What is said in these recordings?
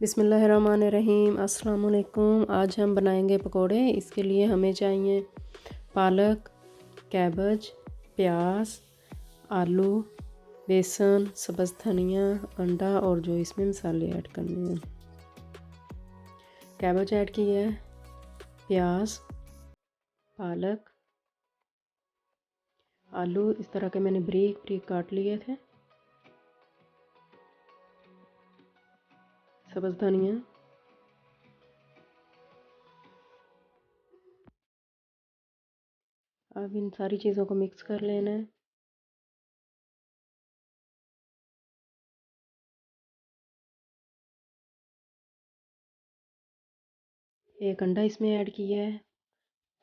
बिस्मिल्लाहिर्रहमानिर्रहीम। अस्सलाम वालेकुम। आज हम बनाएंगे पकोड़े। इसके लिए हमें चाहिए पालक, कैबज, प्याज, आलू, बेसन, सब्ज़ धनिया, अंडा और जो इसमें मसाले ऐड करने हैं। कैबज ऐड किया है, प्याज, पालक, आलू इस तरह के मैंने बारीक बारीक काट लिए थे, सब्ज़ धनिया, अब इन सारी चीज़ों को मिक्स कर लेना है। एक अंडा इसमें ऐड किया है,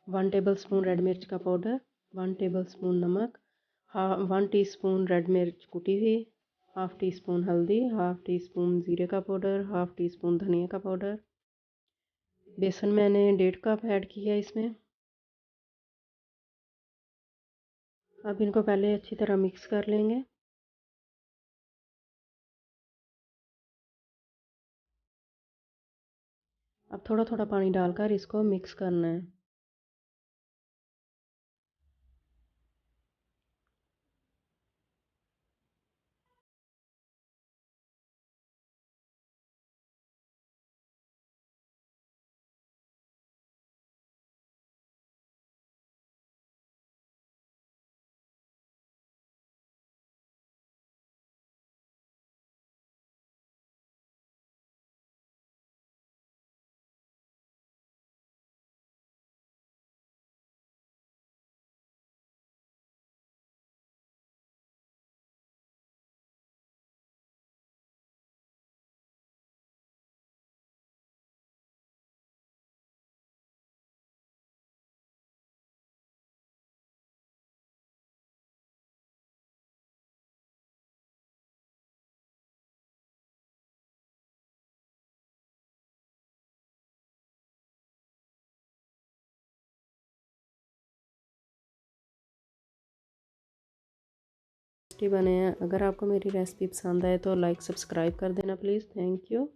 1 टेबलस्पून रेड मिर्च का पाउडर, 1 टेबलस्पून नमक, 1 टीस्पून रेड मिर्च कुटी हुई, हाफ़ टी स्पून हल्दी, हाफ़ टी स्पून ज़ीरे का पाउडर, हाफ़ टी स्पून धनिया का पाउडर। बेसन मैंने 1.5 कप ऐड किया इसमें। अब इनको पहले अच्छी तरह मिक्स कर लेंगे। अब थोड़ा थोड़ा पानी डालकर इसको मिक्स करना है। टेस्टी बने हैं। अगर आपको मेरी रेसिपी पसंद आए तो लाइक सब्सक्राइब कर देना प्लीज़। Thank you.